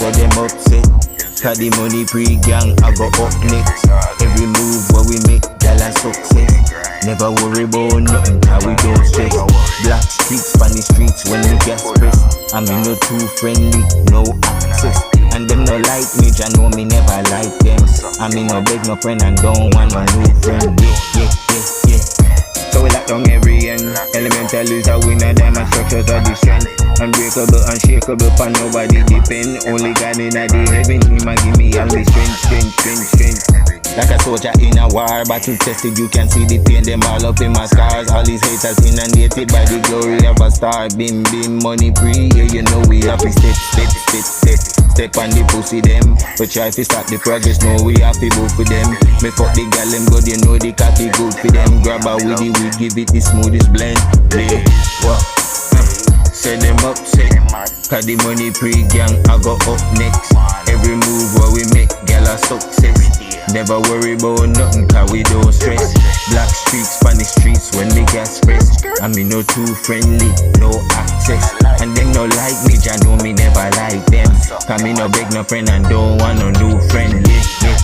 so them upset. Cause the money pre-gang, I go up next. Every move where we make, gal a success. Never worry about nothing, cause we don't stress. Black streets, funny streets when we gas press. I mean no too friendly, no access. And them no like me, ya know me never like them. I mean no beg no friend and don't want no new friend. Yeah. So we lock down every end. Elemental is a winner, diamond structures are the strength. Unbreakable, unshakable, for nobody depend. Only God in the heaven, he might give me all the strength. Like a soldier in a war, battle tested, you can see the pain, them all up in my scars. All these haters inundated by the glory of a star. Bim, money pre, yeah, you know we have to step on the pussy them. But try to stop the progress, no we have to go for them. Me fuck the gal them good, you know the cocky good for them. Grab a weedy weed, give it the smoothest blend. Play, what? Set them upset, cause the money pre-gang, I go up next. Every move where we make, gal a success. Never worry about nothing, cause we don't stress. Black streets, Spanish streets, when the gas press. I mean no too friendly, no access. And them no like me, ya know me never like them. Cause me no beg no friend and don't want no new friend. Yeah.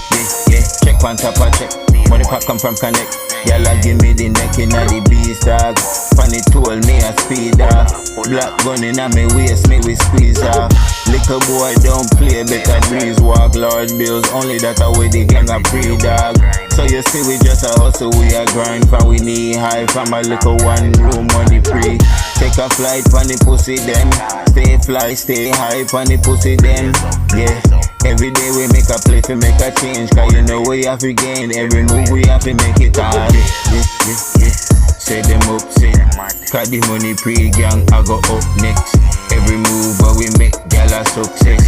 Check on top of check, money pack come from connect. Y'all give me the neck inna the beast dog. Funny told me a speed dog. Black gun inna me waist, me we squeeze off. Little boy don't play, better breeze walk. Large bills, only that away the gang a pre dog. So you see we just a hustle, we a grind. From we knee high, from a little one room money free. Take a flight pon the pussy them. Stay fly, stay high pon the pussy them. Yeah. Every day we make a play to make a change. Cause you know we have to gain. Every move we have to make it hard. Yeah. Set them upset, cause the money pre-gang, I go up next. Every move where we make, gal a success.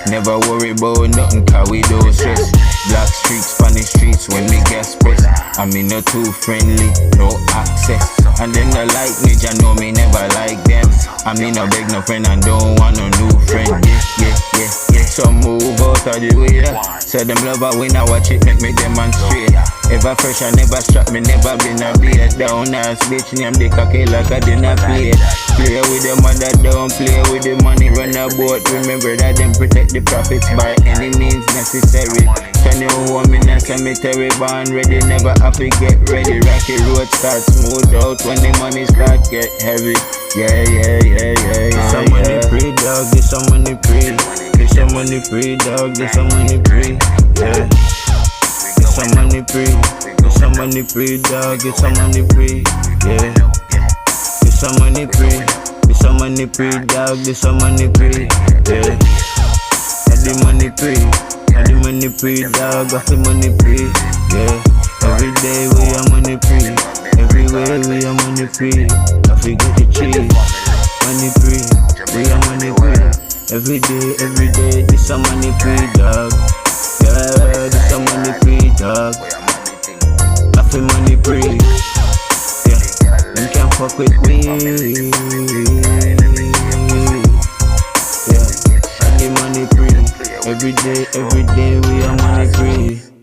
Never worry about nothing, cause we don't stress. Black streets, Spanish streets, when we gas press. I mean no too friendly, no access. And them no like me, ya know me never like them. I mean no beg no friend and don't want no new friend. Yeah. So move out of the way. So them lover when I watch it make me demonstrate. Ever fresh I never strap me, never been a beat. Down ass bitch name the cocky like I dinner plate. Play with the mother, don't play with the money, run a boat. Remember that them protect the profits by any means necessary. Turn your home in a cemetery, born ready, never have to get ready. Rocky road start smooth out when the money start get heavy. Yeah. Some money free dog, get some money free. Get some money free dog, get some money free. Yeah. Get some money free. Get some money free dog, get some money free. Yeah. Get some money free. Get some money free dog, get some money free. Yeah. Got the money free. Got the money free dog, got the money free. Yeah. Every day we are money free. Everywhere we are money free. I forget the cheese. Money free. We are money free. Every day, this a money free dog. Yeah, this a money free dog. I feel money free. Yeah, them can't fuck with me. Yeah, I get money free. Every day we are money free.